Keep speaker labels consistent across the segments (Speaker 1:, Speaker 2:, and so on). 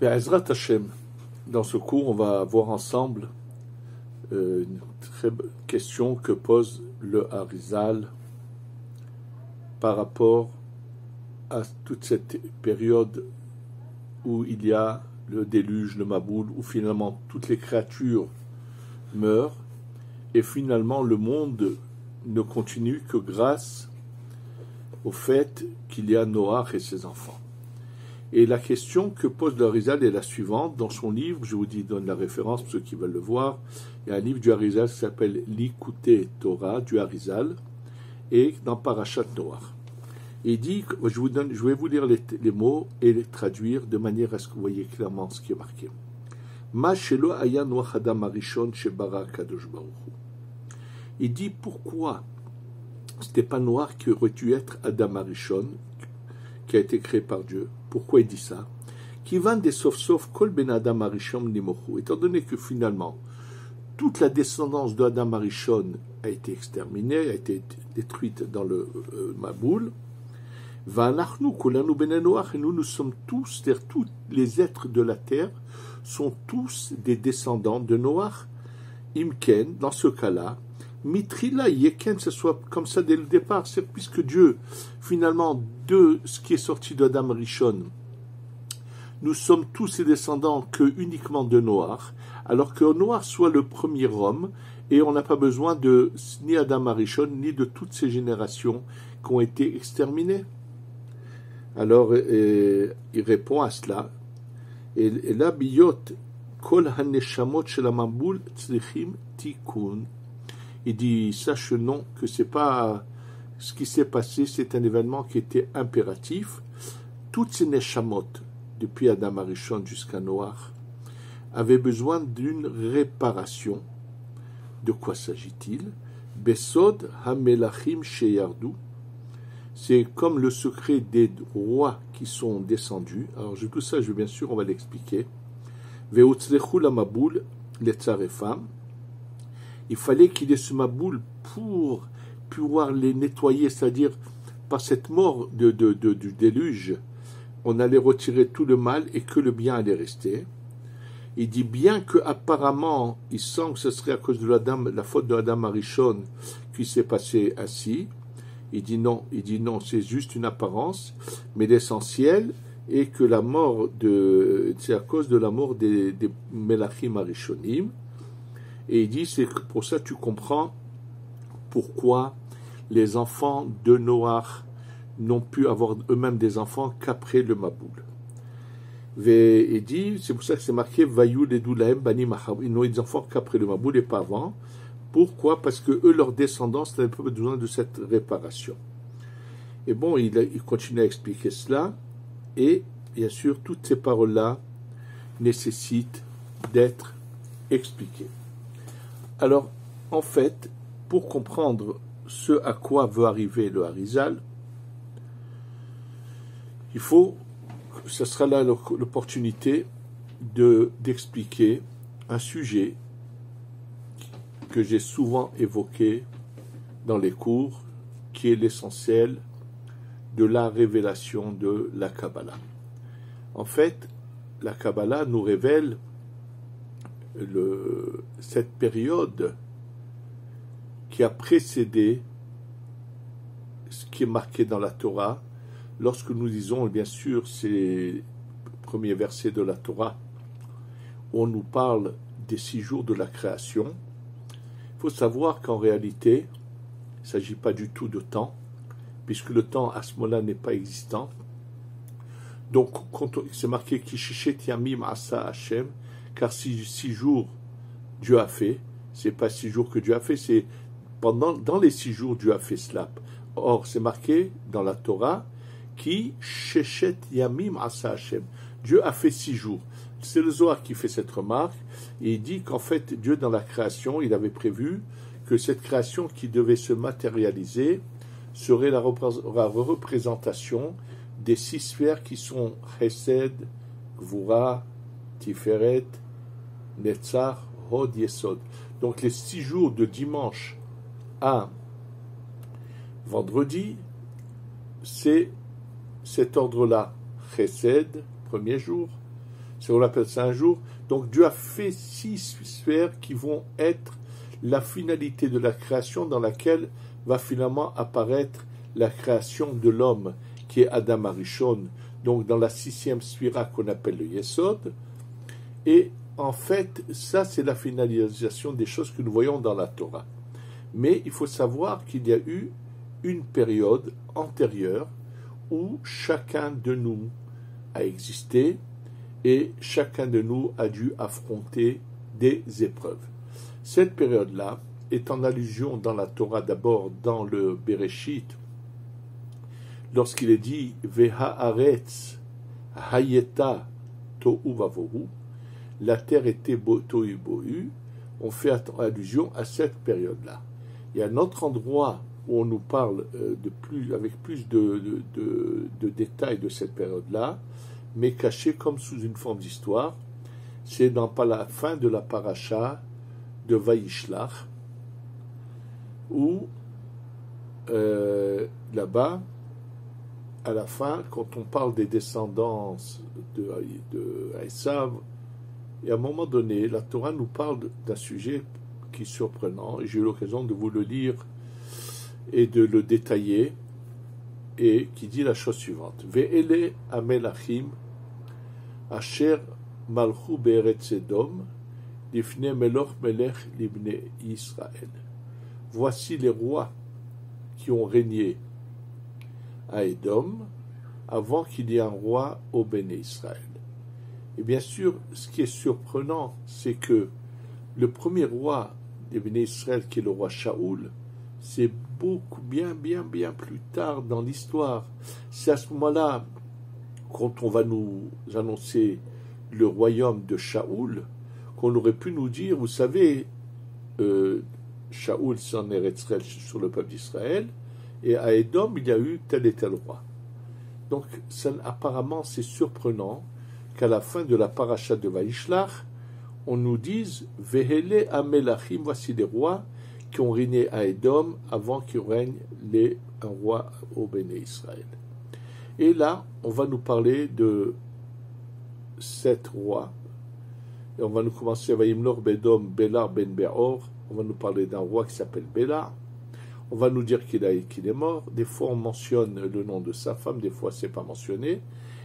Speaker 1: Be'ezrat Hashem, dans ce cours, on va voir ensemble une très bonne question que pose le Harizal par rapport à toute cette période où il y a le déluge, le Maboul, où finalement toutes les créatures meurent et finalement le monde ne continue que grâce au fait qu'il y a Noach et ses enfants. Et la question que pose le Harizal est la suivante. Dans son livre, je vous donne la référence pour ceux qui veulent le voir, il y a un livre du Harizal qui s'appelle Likutei Torah du Harizal, et dans Parashat Noach. Il dit, je vais vous lire les mots et les traduire de manière à ce que vous voyez clairement ce qui est marqué. Ma shelo aya Noach adam harishon shebara kadosh baruch hu. Il dit pourquoi c'était pas Noach qui aurait dû être Adam Harishon, qui a été créé par Dieu. Pourquoi il dit ça? Kivan de sof kol ben Adam Harishon nimochu. Étant donné que finalement toute la descendance de Adam Harishon a été exterminée, a été détruite dans le Maboul. Va'anachnu kulanu ben Noach, et nous sommes tous, c'est-à-dire tous les êtres de la terre sont tous des descendants de Noach. Imken, dans ce cas-là, Mitrila Yeken, ce soit comme ça dès le départ, c'est puisque Dieu, finalement, de ce qui est sorti d'Adam Rishon, nous sommes tous les descendants que uniquement de Noach, alors que Noach soit le premier homme, et on n'a pas besoin de ni Adam Rishon, ni de toutes ces générations qui ont été exterminées. Alors, il répond à cela, et là, Biyot, Kol Haneshamot Shel Mabul Tzrichim Tikun. Il dit, sache non, que c'est pas ce qui s'est passé, c'est un événement qui était impératif. Toutes ces neshamot, depuis Adam Harishon jusqu'à Noach, avaient besoin d'une réparation. De quoi s'agit-il? Besod hamelachim sheyardu. C'est comme le secret des rois qui sont descendus. Alors, tout ça, bien sûr, on va l'expliquer. Ve'utzlechu la maboul, les tsar et femmes. Il fallait qu'il y ait ce maboul pour pouvoir les nettoyer, c'est-à-dire par cette mort du déluge, on allait retirer tout le mal et que le bien allait rester. Il dit bien que apparemment, il sent que ce serait à cause de la faute de Adam Harishon qui s'est passé ainsi. Il dit non, c'est juste une apparence, mais l'essentiel est que la mort c'est à cause de la mort des Melachim Harishonim. Et il dit, c'est que pour ça tu comprends pourquoi les enfants de Noach n'ont pu avoir eux-mêmes des enfants qu'après le Maboul. Et il dit, c'est pour ça que c'est marqué Vayu ledoulahem bani mahav. Ils n'ont eu des enfants qu'après le Maboul et pas avant. Pourquoi? Parce que eux, leur descendance, n'avaient pas besoin de cette réparation. Et bon, il continue à expliquer cela. Et bien sûr, toutes ces paroles-là nécessitent d'être expliquées. Alors, en fait, pour comprendre ce à quoi veut arriver le Harizal, il faut, ce sera là l'opportunité d'expliquer un sujet que j'ai souvent évoqué dans les cours, qui est l'essentiel de la révélation de la Kabbalah. En fait, la Kabbalah nous révèle cette période qui a précédé ce qui est marqué dans la Torah, lorsque nous lisons, bien sûr, ces premiers versets de la Torah, où on nous parle des 6 jours de la création. Il faut savoir qu'en réalité, il ne s'agit pas du tout de temps, puisque le temps à ce moment-là n'est pas existant. Donc, c'est marqué Kishishet Yamim Asa Hashem, car 6 jours Dieu a fait, c'est pas 6 jours que Dieu a fait, c'est dans les 6 jours Dieu a fait cela. Or, c'est marqué dans la Torah qui Sheshet Yamim Asa Hashem. Dieu a fait 6 jours. C'est le Zohar qui fait cette remarque, et il dit qu'en fait, Dieu dans la création, il avait prévu que cette création qui devait se matérialiser serait la représentation des 6 sphères qui sont Chesed, Gvura, Tiferet, Netzach, Hod, Yesod. Donc les 6 jours de dimanche à vendredi, c'est cet ordre-là. Chesed, premier jour, On appelle ça un jour. Donc Dieu a fait 6 sphères qui vont être la finalité de la création dans laquelle va finalement apparaître la création de l'homme, qui est Adam Arishon, donc dans la 6e sphira qu'on appelle le Yesod. Et en fait, ça c'est la finalisation des choses que nous voyons dans la Torah. Mais il faut savoir qu'il y a eu une période antérieure où chacun de nous a existé et chacun de nous a dû affronter des épreuves. Cette période-là est en allusion dans la Torah, d'abord dans le Bereshit, lorsqu'il est dit Vehaaretz hayeta tohu vavohu, la terre était tohu bohu, on fait allusion à cette période-là. Il y a un autre endroit où on nous parle avec plus de détails de cette période-là, mais caché comme sous une forme d'histoire. C'est dans la fin de la paracha de Vayishlach, où là-bas, à la fin, quand on parle des descendants de Esav, et à un moment donné, la Torah nous parle d'un sujet qui est surprenant, et j'ai eu l'occasion de vous le lire et de le détailler, et qui dit la chose suivante. Ve'ele amelachim asher malchu be'eretz Edom lifnei meloch melech libnei Israël. Voici les rois qui ont régné à Édom avant qu'il y ait un roi au Béné Israël. Et bien sûr, ce qui est surprenant, c'est que le premier roi des Béné Israël, qui est le roi Shaoul, c'est beaucoup, bien plus tard dans l'histoire. C'est à ce moment-là, quand on va nous annoncer le royaume de Shaoul, qu'on aurait pu nous dire, vous savez, Shaoul s'en est retiré sur le peuple d'Israël, et à Édom, il y a eu tel et tel roi. Donc, apparemment, c'est surprenant qu'à la fin de la paracha de Vayishlach, on nous dise « Vehele amelachim » voici les rois qui ont régné à Édom avant qu'il règne un roi au Béné Israël. Et là, on va nous parler de 7 rois. Et on va nous commencer à Vayimlor Bedom Bélar ben Beor. On va nous parler d'un roi qui s'appelle Béla. On va nous dire qu'il est mort. Des fois, on mentionne le nom de sa femme, des fois, c'est pas mentionné.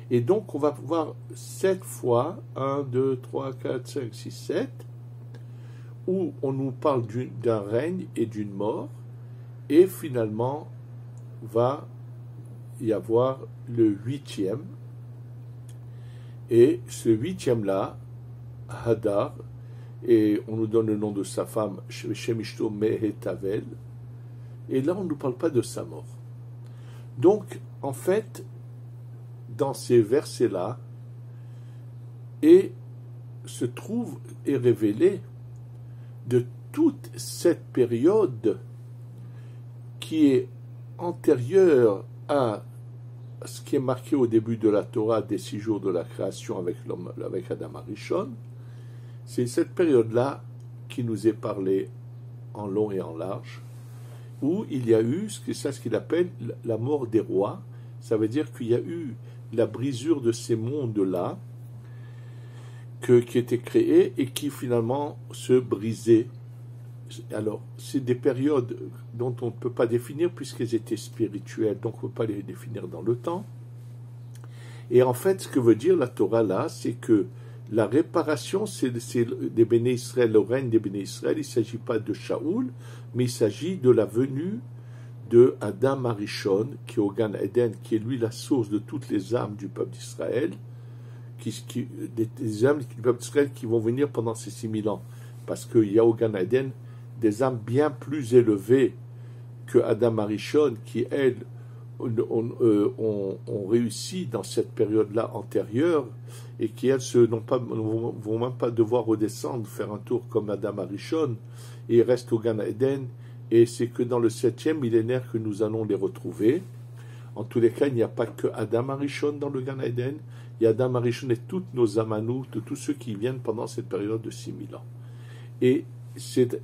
Speaker 1: Et donc, on va voir 7 fois, 1, 2, 3, 4, 5, 6, 7, où on nous parle d'un règne et d'une mort, et finalement, va y avoir le 8e, et ce 8e-là, Hadar, et on nous donne le nom de sa femme, Shemishto Mehetavel, et là, on ne nous parle pas de sa mort. Donc, en fait, dans ces versets-là, et se trouve et révélé de toute cette période qui est antérieure à ce qui est marqué au début de la Torah des 6 jours de la création avec Adam Arishon. C'est cette période-là qui nous est parlé en long et en large, où il y a eu ce qu'il appelle la mort des rois. Ça veut dire qu'il y a eu la brisure de ces mondes-là qui étaient créés et qui finalement se brisaient. Alors, c'est des périodes dont on ne peut pas définir puisqu'elles étaient spirituelles, donc on ne peut pas les définir dans le temps. Et en fait, ce que veut dire la Torah là, c'est que la réparation, c'est des Béné Israël, le règne des Béné Israël. Il ne s'agit pas de Shaoul, mais il s'agit de la venue de Adam Arishon, qui est au Gan Eden, qui est lui la source de toutes les âmes du peuple d'Israël, des âmes du peuple d'Israël qui vont venir pendant ces 6000 ans. Parce qu'il y a au Gan Eden des âmes bien plus élevées que Adam Arishon, qui, elles, ont réussi dans cette période-là antérieure, et qui, elles, ne vont même pas devoir redescendre, faire un tour comme Adam Arishon, et restent au Gan Eden. Et c'est que dans le 7e millénaire que nous allons les retrouver. En tous les cas, il n'y a pas que Adam Arishon dans le Gan Eden, il y a Adam Arishon et toutes nos âmes à nous, de tous ceux qui viennent pendant cette période de 6000 ans. Et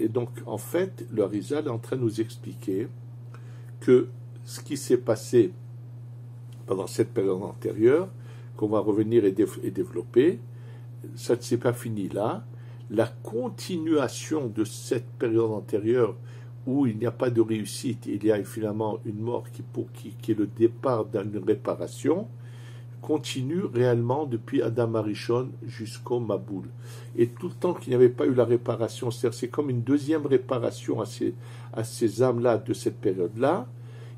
Speaker 1: donc, en fait, le Arizal est en train de nous expliquer que ce qui s'est passé pendant cette période antérieure, qu'on va revenir et développer, ça ne s'est pas fini là. La continuation de cette période antérieure où il n'y a pas de réussite, il y a finalement une mort qui est le départ d'une réparation, continue réellement depuis Adam Arishon jusqu'au Maboul. Et tout le temps qu'il n'y avait pas eu la réparation, c'est comme une deuxième réparation à ces âmes-là de cette période-là,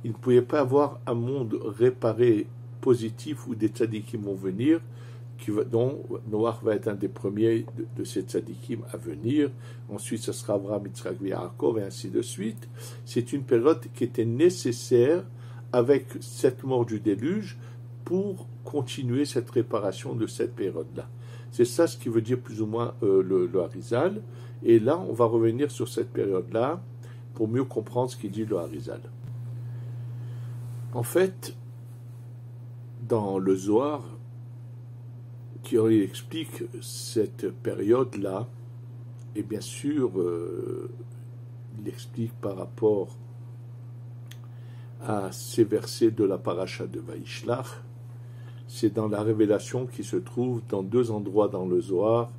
Speaker 1: il ne pouvait pas avoir un monde réparé positif où des tzadikim vont venir, dont Noach va être un des premiers de ces tzadikim à venir. Ensuite, ce sera Abraham, Yitzhak, Yaakov, et ainsi de suite. C'est une période qui était nécessaire avec cette mort du déluge pour continuer cette réparation de cette période-là. C'est ça ce qui veut dire plus ou moins le Harizal. Et là, on va revenir sur cette période-là pour mieux comprendre ce qu'il dit le Harizal. En fait, dans le Zohar, qui explique cette période-là, et bien sûr, il explique par rapport à ces versets de la paracha de Vaishlach. C'est dans la révélation qui se trouve dans deux endroits dans le Zohar,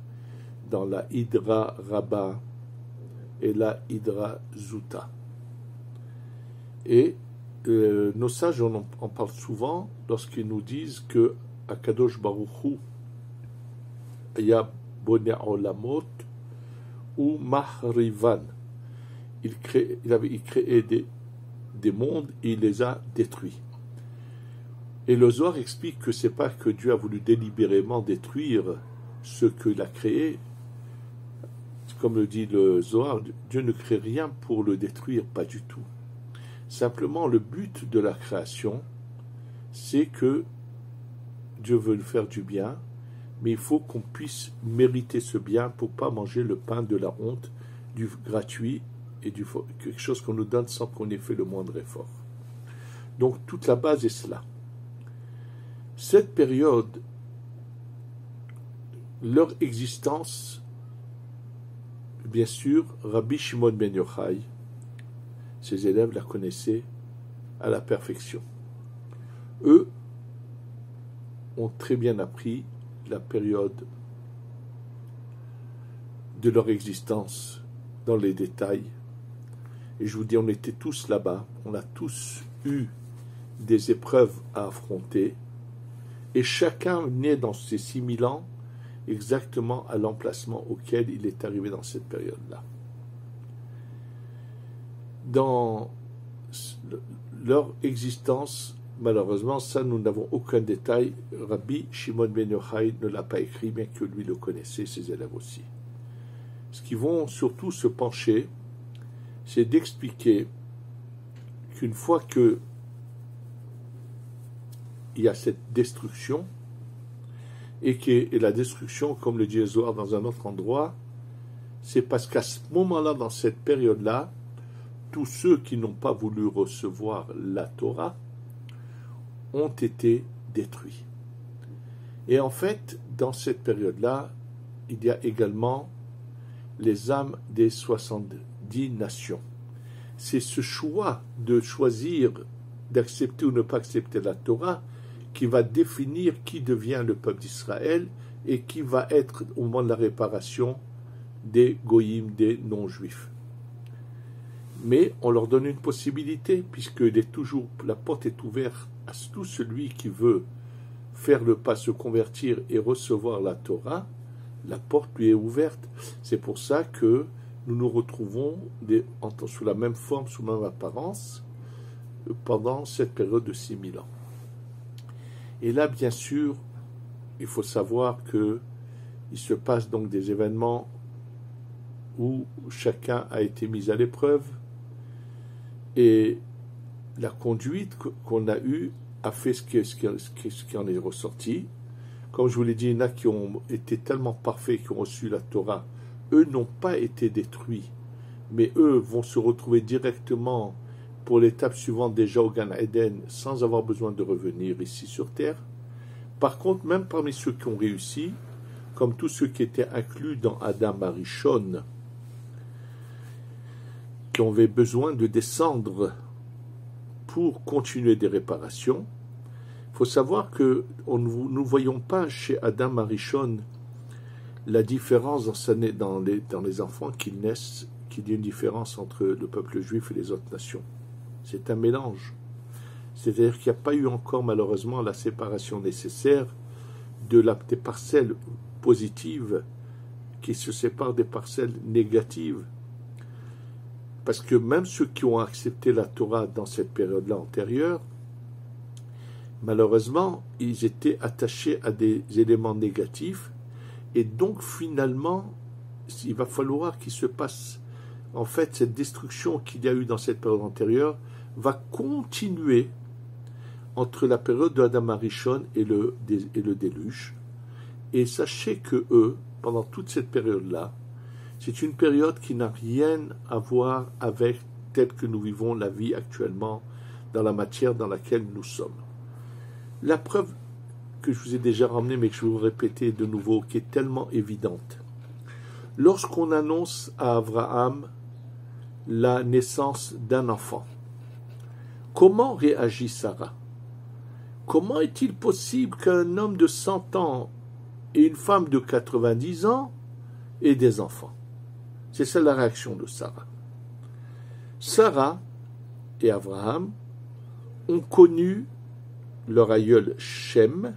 Speaker 1: dans la Hydra Rabba et la Hydra Zuta. Et nos sages en parlent souvent lorsqu'ils nous disent que Akadosh Baruch Hu Ya Boneh Olamot ou Mahrivan. Il créait des mondes et il les a détruits. Et le Zohar explique que c'est pas que Dieu a voulu délibérément détruire ce qu'il a créé. Comme le dit le Zohar, Dieu ne crée rien pour le détruire, pas du tout. Simplement, le but de la création, c'est que Dieu veut faire du bien, mais il faut qu'on puisse mériter ce bien pour ne pas manger le pain de la honte, du gratuit et quelque chose qu'on nous donne sans qu'on ait fait le moindre effort. Donc toute la base est cela. Cette période, leur existence, bien sûr, Rabbi Shimon ben Yochai, ses élèves la connaissaient à la perfection. Eux ont très bien appris la période de leur existence dans les détails. Et je vous dis, on était tous là-bas, on a tous eu des épreuves à affronter, et chacun naît dans ces 6000 ans exactement à l'emplacement auquel il est arrivé dans cette période-là. Dans leur existence, malheureusement, ça nous n'avons aucun détail. Rabbi Shimon ben Yochai ne l'a pas écrit, bien que lui le connaissait, ses élèves aussi. Ce qu'ils vont surtout se pencher, c'est d'expliquer qu'une fois que il y a cette destruction, et la destruction, comme le dit Zohar dans un autre endroit, c'est parce qu'à ce moment-là, dans cette période-là, tous ceux qui n'ont pas voulu recevoir la Torah ont été détruits. Et en fait, dans cette période-là, il y a également les âmes des 70 nations. C'est ce choix de choisir d'accepter ou ne pas accepter la Torah qui va définir qui devient le peuple d'Israël et qui va être au moment de la réparation des goyim, des non-juifs. Mais on leur donne une possibilité, puisque la porte est ouverte à tout celui qui veut faire le pas, se convertir et recevoir la Torah, la porte lui est ouverte. C'est pour ça que nous nous retrouvons sous la même forme, sous la même apparence, pendant cette période de 6000 ans. Et là, bien sûr, il faut savoir qu'il se passe donc des événements où chacun a été mis à l'épreuve, et la conduite qu'on a eue a fait ce qui en est ressorti. Comme je vous l'ai dit, il y en a qui ont été tellement parfaits, qui ont reçu la Torah. Eux n'ont pas été détruits, mais eux vont se retrouver directement pour l'étape suivante déjà au Gan Eden, sans avoir besoin de revenir ici sur Terre. Par contre, même parmi ceux qui ont réussi, comme tous ceux qui étaient inclus dans Adam Arishon, qui avaient besoin de descendre pour continuer des réparations, il faut savoir que nous ne voyons pas chez Adam Arishon la différence dans les enfants qui naissent, qu'il y ait une différence entre le peuple juif et les autres nations. C'est un mélange. C'est-à-dire qu'il n'y a pas eu encore malheureusement la séparation nécessaire des parcelles positives qui se séparent des parcelles négatives. Parce que même ceux qui ont accepté la Torah dans cette période-là antérieure, malheureusement, ils étaient attachés à des éléments négatifs, et donc finalement, il va falloir qu'il se passe, en fait, cette destruction qu'il y a eu dans cette période antérieure va continuer entre la période de Adam Arishon et le déluge. Et sachez que eux, pendant toute cette période-là, c'est une période qui n'a rien à voir avec telle que nous vivons la vie actuellement dans la matière dans laquelle nous sommes. La preuve que je vous ai déjà ramenée, mais que je vais vous répéter de nouveau, qui est tellement évidente. Lorsqu'on annonce à Abraham la naissance d'un enfant, comment réagit Sarah? Comment est-il possible qu'un homme de 100 ans et une femme de 90 ans aient des enfants? C'est ça la réaction de Sarah. Sarah et Abraham ont connu leur aïeul Shem,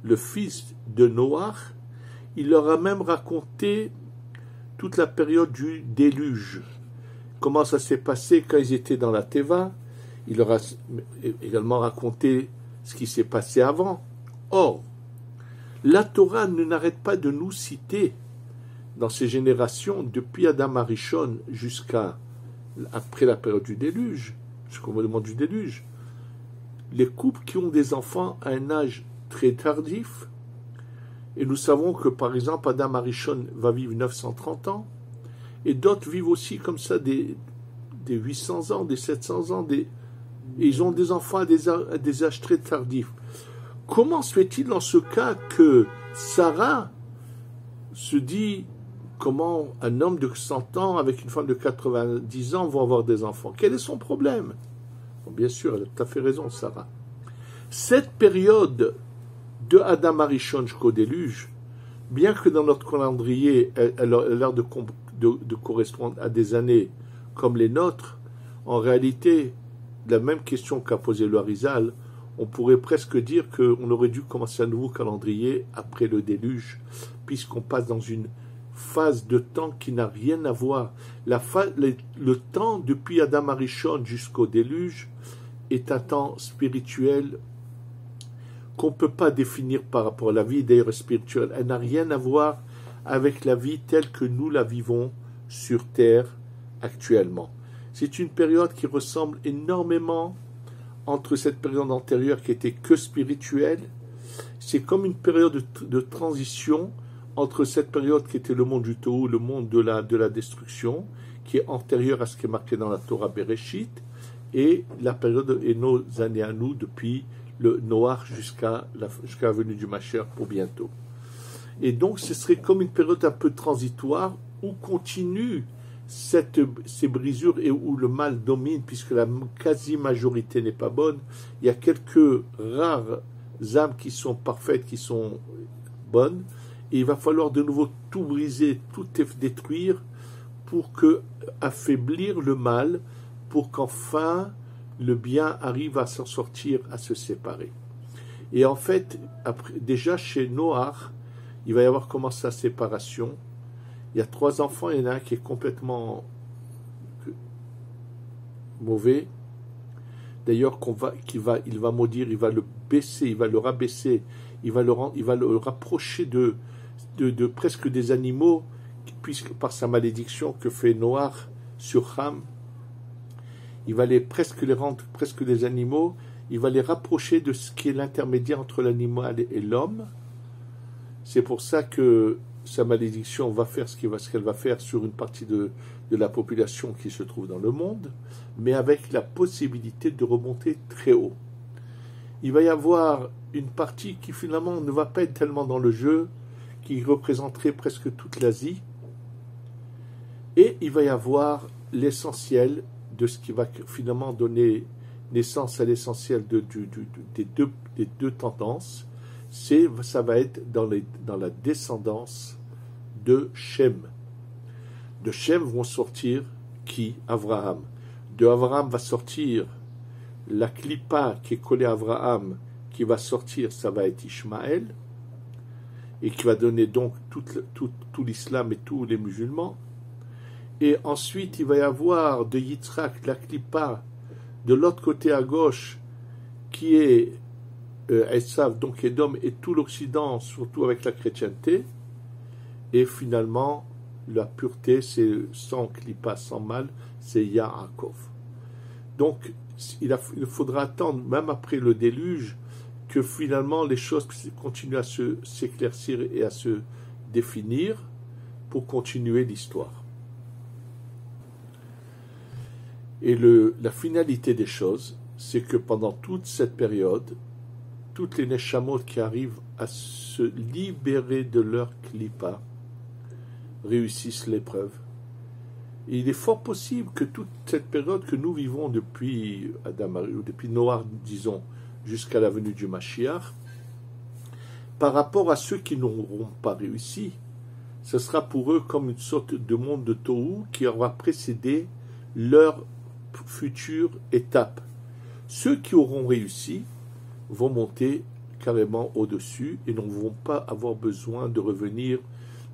Speaker 1: le fils de Noach. Il leur a même raconté toute la période du déluge. Comment ça s'est passé quand ils étaient dans la Teva. Il leur a également raconté ce qui s'est passé avant. Or, la Torah ne n'arrête pas de nous citer dans ces générations, depuis Adam Arishon jusqu'à après la période du déluge, jusqu'au moment du déluge, les couples qui ont des enfants à un âge très tardif, et nous savons que par exemple Adam Arishon va vivre 930 ans, et d'autres vivent aussi comme ça des 800 ans, des 700 ans, et ils ont des enfants à des âges très tardifs. Comment se fait-il dans ce cas que Sarah se dit comment un homme de 100 ans avec une femme de 90 ans vont avoir des enfants? Quel est son problème? Bon, bien sûr, elle a tout à fait raison, Sarah. Cette période de Adam Arishon jusqu'au déluge, bien que dans notre calendrier, elle a l'air de correspondre à des années comme les nôtres, en réalité, la même question qu'a posée le Harizal, on pourrait presque dire qu'on aurait dû commencer un nouveau calendrier après le déluge, puisqu'on passe dans une phase de temps qui n'a rien à voir. Le temps depuis Adam Arishon jusqu'au déluge est un temps spirituel qu'on ne peut pas définir par rapport à la vie, d'ailleurs spirituelle. Elle n'a rien à voir avec la vie telle que nous la vivons sur Terre actuellement. C'est une période qui ressemble énormément entre cette période antérieure qui était que spirituelle. C'est comme une période de transition entre cette période qui était le monde du Tohu, le monde de la destruction, qui est antérieure à ce qui est marqué dans la Torah Bereshit, et la période et nos années à nous depuis le Noach jusqu'à la venue du Mashiach pour bientôt. Et donc ce serait comme une période un peu transitoire où continue ces brisures et où le mal domine, puisque la quasi-majorité n'est pas bonne. Il y a quelques rares âmes qui sont parfaites, qui sont bonnes, et il va falloir de nouveau tout briser, tout détruire pour affaiblir le mal, pour qu'enfin le bien arrive à s'en sortir, à se séparer. Et en fait, déjà chez Noach, il va y avoir commencé sa séparation. Il y a 3 enfants, il y en a un qui est complètement mauvais. D'ailleurs, il va maudire, il va le baisser, il va le rabaisser, il va le rapprocher de presque des animaux, puisque par sa malédiction que fait Noach sur Ham, il va presque les rendre presque des animaux, il va les rapprocher de ce qui est l'intermédiaire entre l'animal et l'homme. C'est pour ça que sa malédiction va faire ce qu'elle va faire sur une partie de la population qui se trouve dans le monde, mais avec la possibilité de remonter très haut. Il va y avoir une partie qui finalement ne va pas être tellement dans le jeu, qui représenterait presque toute l'Asie, et il va y avoir l'essentiel de ce qui va finalement donner naissance à l'essentiel des deux tendances. Ça va être dans la descendance de Shem. De Shem vont sortir qui? Abraham. De Abraham va sortir la clipa qui est collée à Abraham, qui va sortir, ça va être Ishmaël, et qui va donner donc tout l'islam et tous les musulmans. Et ensuite, il va y avoir de Yitzhak, la clipa, de l'autre côté à gauche, qui est Esav, donc Édom, et tout l'Occident, surtout avec la chrétienté. Et finalement, la pureté, c'est sans clipa, sans mal, c'est Yaakov. Donc, il faudra attendre, même après le déluge, que finalement les choses continuent à s'éclaircir et à se définir pour continuer l'histoire. Et la finalité des choses, c'est que pendant toute cette période, toutes les neshamot qui arrivent à se libérer de leur klipa réussissent l'épreuve. Et il est fort possible que toute cette période que nous vivons depuis Adam, ou depuis Noah, disons, jusqu'à la venue du Mashiach, par rapport à ceux qui n'auront pas réussi, ce sera pour eux comme une sorte de monde de Tohu qui aura précédé leur future étape. Ceux qui auront réussi vont monter carrément au-dessus et ne vont pas avoir besoin de revenir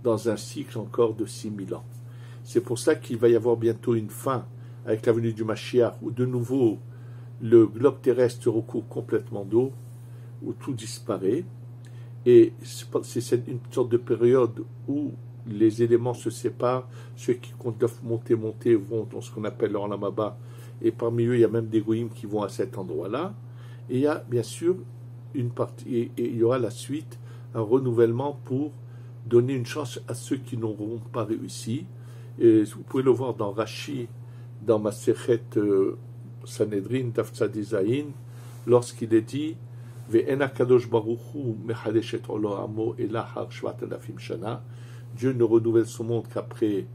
Speaker 1: dans un cycle encore de 6000 ans. C'est pour ça qu'il va y avoir bientôt une fin avec la venue du Mashiach, où de nouveau le globe terrestre recouvre complètement d'eau, où tout disparaît. Et c'est une sorte de période où les éléments se séparent. Ceux qui doivent monter vont dans ce qu'on appelle l'Olam Haba. Et parmi eux, il y a même des goïms qui vont à cet endroit-là. Et il y a bien sûr une partie, et il y aura la suite, un renouvellement pour donner une chance à ceux qui n'auront pas réussi. Et vous pouvez le voir dans Rashi, dans Masechet Sanhedrin, Daf Tzadi Zayin, lorsqu'il est dit Ve'en HaKadosh Baruch Hu mechalesh et olam ela har 7,000 shana. Dieu ne renouvelle son monde qu'après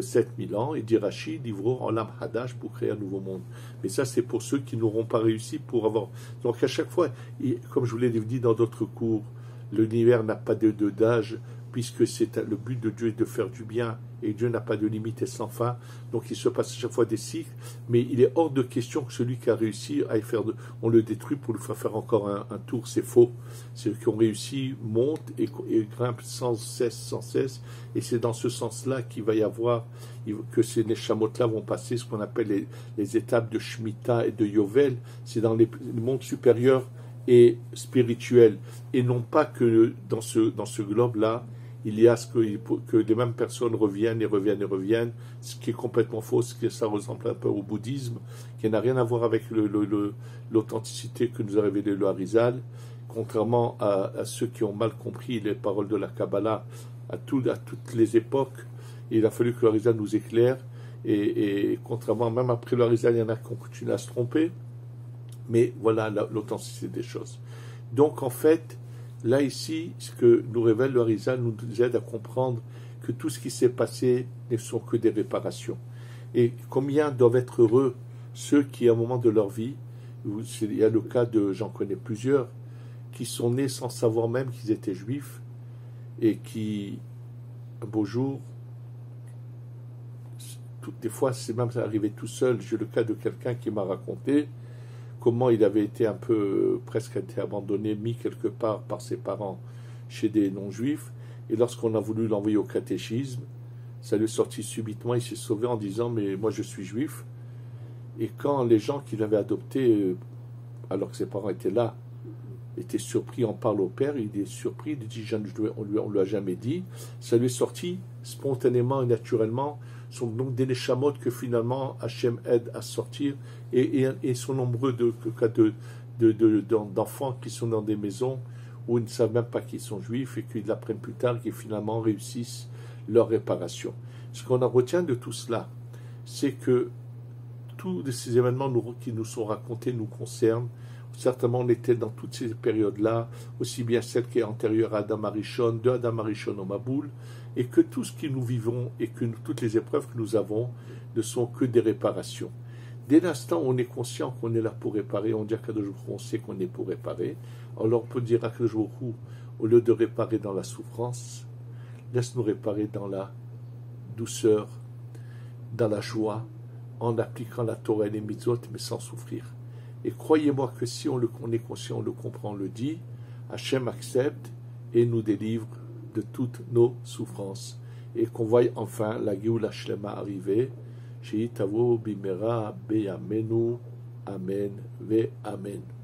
Speaker 1: 7000 ans, et dit Rashi, livre Olam Hadash pour créer un nouveau monde. Mais ça, c'est pour ceux qui n'auront pas réussi pour avoir. Donc à chaque fois, comme je vous l'ai dit dans d'autres cours, l'univers n'a pas d'âge, puisque le but de Dieu est de faire du bien, et Dieu n'a pas de limite et sans fin, donc il se passe à chaque fois des cycles, mais il est hors de question que celui qui a réussi à y faire, on le détruit pour lui faire encore un tour, c'est faux. Ceux qui ont réussi montent et grimpent sans cesse, et c'est dans ce sens-là qu'il va y avoir, que ces neshamot-là vont passer ce qu'on appelle les étapes de Shemitah et de Yovel, c'est dans les mondes supérieurs et spirituels, et non pas que dans ce globe-là, il y a que les mêmes personnes reviennent, ce qui est complètement faux, ce que ça ressemble un peu au bouddhisme, qui n'a rien à voir avec l'authenticité que nous a révélé le Harizal, contrairement à ceux qui ont mal compris les paroles de la Kabbalah à toutes les époques. Il a fallu que le Harizal nous éclaire, et contrairement, même après le Harizal, il y en a qui ont continué à se tromper, mais voilà l'authenticité des choses. Donc en fait, là, ici, ce que nous révèle le Harizal nous aide à comprendre que tout ce qui s'est passé ne sont que des réparations. Et combien doivent être heureux ceux qui, à un moment de leur vie, il y a le cas j'en connais plusieurs, qui sont nés sans savoir même qu'ils étaient juifs, et qui, un beau jour, des fois, c'est même arrivé tout seul. J'ai le cas de quelqu'un qui m'a raconté comment il avait été presque été abandonné, mis quelque part par ses parents chez des non-juifs, et lorsqu'on a voulu l'envoyer au catéchisme, ça lui est sorti subitement, il s'est sauvé en disant « mais moi je suis juif », et quand les gens qui l'avaient adopté, alors que ses parents étaient là, étaient surpris, en parle au père, il est surpris, il dit « on lui a jamais dit », ça lui est sorti spontanément et naturellement. Sont donc des neshamot que finalement Hachem aide à sortir, et sont nombreux d'enfants qui sont dans des maisons où ils ne savent même pas qu'ils sont juifs et qu'ils l'apprennent plus tard, qui finalement réussissent leur réparation. Ce qu'on en retient de tout cela, c'est que tous ces événements qui nous sont racontés nous concernent. Certainement, on était dans toutes ces périodes-là, aussi bien celle qui est antérieure à Adam Arishon, de Adam Arishon au Maboul, et que tout ce que nous vivons et que toutes les épreuves que nous avons ne sont que des réparations. Dès l'instant où on est conscient qu'on est là pour réparer, on dit à Kadosh Baruch Hu, on sait qu'on est pour réparer. Alors on peut dire à Kadosh Baruch Hu, au lieu de réparer dans la souffrance, laisse-nous réparer dans la douceur, dans la joie, en appliquant la Torah et les mitzvot, mais sans souffrir. Et croyez-moi que si on est conscient, on le comprend, on le dit, Hachem accepte et nous délivre de toutes nos souffrances. Et qu'on voie enfin la Géoula Shlema arriver. Shei tavo bimera beyamenu. Amen ve Amen.